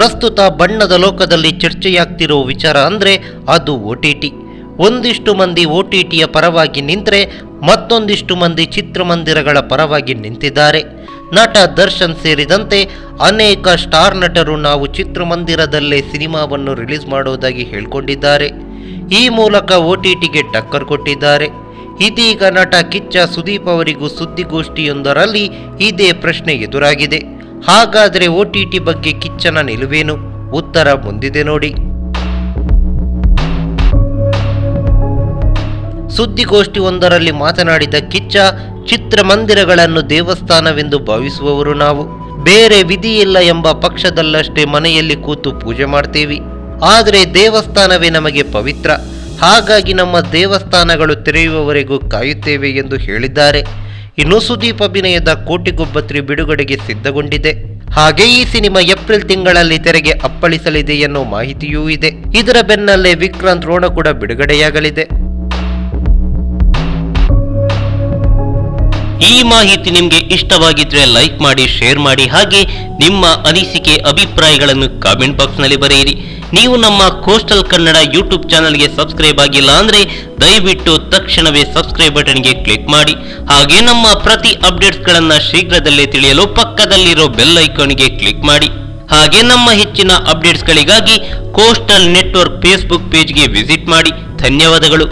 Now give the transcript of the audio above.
ಪ್ರಸ್ತುತ ಬಣ್ಣದ ಲೋಕದಲ್ಲಿ ಚರ್ಚೆಯಾಗ್ತಿರೋ ವಿಚಾರ ಅಂದರೆ ಅದು OTT. ಒಂದಿಷ್ಟು ಮಂದಿ OTTಯ ಪರವಾಗಿ ನಿಂತರೆ ಮತ್ತೊಂದಿಷ್ಟು ಮಂದಿ ಚಿತ್ರಮಂದಿರಗಳ ಪರವಾಗಿ ನಿಂತಿದ್ದಾರೆ. ನಟ ದರ್ಶನ್ ಸೇರಿದಂತೆ ಅನೇಕ ಸ್ಟಾರ್ ನಟರು ನಾವು ಚಿತ್ರಮಂದಿರದಲ್ಲೇ ಸಿನಿಮಾವನ್ನು ರಿಲೀಸ್ ಮಾಡೋದಾಗಿ ಹೇಳಿಕೊಂಡಿದ್ದಾರೆ. ಈ ಮೂಲಕ OTTಗೆ ಟಕ್ಕರ್ ಕೊಟ್ಟಿದ್ದಾರೆ. ಇದೀಗ ನಟ ಕಿಚ್ಚ ಸುದೀಪ್ ಅವರಿಗೂ ಸುದ್ದಿಗೋಷ್ಠಿಯೊಂದರಲ್ಲಿ ಇದೇ ಪ್ರಶ್ನೆ ಎದುರಾಗಿದೆ. ಹಾಗಾದರೆ OTT ಬಗ್ಗೆ ಕಿಚ್ಚನ ನಿಲುವೇನು? ಉತ್ತರ ಮುಂದಿದೆ ನೋಡಿ. ಸುದ್ದಿಗೋಷ್ಠಿಯೊಂದರಲ್ಲಿ ಮಾತನಾಡಿದ ಕಿಚ್ಚ, ಚಿತ್ರಮಂದಿರಗಳನ್ನು ದೇವಸ್ಥಾನವೆಂದು ಭಾವಿಸುವವರು ನಾವು. ಬೇರೆ ವಿಧಿಯಿಲ್ಲ ಎಂಬ ಪಕ್ಷದಲ್ಲಷ್ಟೇ ಮನೆಯಲ್ಲಿ ಕೂತು ಪೂಜೆ ಮಾಡ್ತೇವೆ. ಆದರೆ ದೇವಸ್ಥಾನವೇ ನಮಗೆ ಪವಿತ್ರ. ಹಾಗಾಗಿ ನಮ್ಮ ದೇವಸ್ಥಾನಗಳು ತೆರೆಯುವವರೆಗೂ ಕಾಯುತ್ತೇವೆ ಎಂದು ಹೇಳಿದ್ದಾರೆ. ಇನ್ನು ಸುದೀಪ್ ಅಭಿನಯದ ಕೋಟಿಗೊಬ್ಬ ಬಿಡುಗಡೆಗೆ ಸಿದ್ಧಗೊಂಡಿದೆ. ಹಾಗೆ ಈ ಸಿನಿಮಾ ಏಪ್ರಿಲ್ ತಿಂಗಳಲ್ಲಿ ತೆರೆಗೆ ಅಪ್ಪಳಿಸಲಿದೆ ಎನ್ನೋ ಮಾಹಿತಿಯೂ ಇದೆ. ಇದರ ಬೆನ್ನಲ್ಲೇ ವಿಕ್ರಾಂತ್ ರೋಣ ಕೂಡ ಬಿಡುಗಡೆಯಾಗಲಿದೆ. ಈ ಮಾಹಿತಿ ನಿಮಗೆ ಇಷ್ಟವಾಗಿದ್ರೆ ಲೈಕ್ ಮಾಡಿ, ಶೇರ್ ಮಾಡಿ, ಹಾಗೆ ನಿಮ್ಮ ಅನಿಸಿಕೆ ಅಭಿಪ್ರಾಯಗಳನ್ನು ಕಾಮೆಂಟ್ ಬಾಕ್ಸ್ನಲ್ಲಿ ಬರೆಯಿರಿ. ನೀವು ನಮ್ಮ ಕೋಸ್ಟಲ್ ಕನ್ನಡ ಯೂಟ್ಯೂಬ್ ಚಾನಲ್ಗೆ ಸಬ್ಸ್ಕ್ರೈಬ್ ಆಗಿಲ್ಲ ಅಂದ್ರೆ ದಯವಿಟ್ಟು ತಕ್ಷಣವೇ ಸಬ್ಸ್ಕ್ರೈಬ್ ಬಟನ್ಗೆ ಕ್ಲಿಕ್ ಮಾಡಿ. ಹಾಗೆ ನಮ್ಮ ಪ್ರತಿ ಅಪ್ಡೇಟ್ಸ್ಗಳನ್ನು ಶೀಘ್ರದಲ್ಲೇ ತಿಳಿಯಲು ಪಕ್ಕದಲ್ಲಿರೋ ಬೆಲ್ ಐಕಾನ್ಗೆ ಕ್ಲಿಕ್ ಮಾಡಿ. ಹಾಗೆ ನಮ್ಮ ಹೆಚ್ಚಿನ ಅಪ್ಡೇಟ್ಸ್ಗಳಿಗಾಗಿ ಕೋಸ್ಟಲ್ ನೆಟ್ವರ್ಕ್ ಫೇಸ್ಬುಕ್ ಪೇಜ್ಗೆ ವಿಸಿಟ್ ಮಾಡಿ. ಧನ್ಯವಾದಗಳು.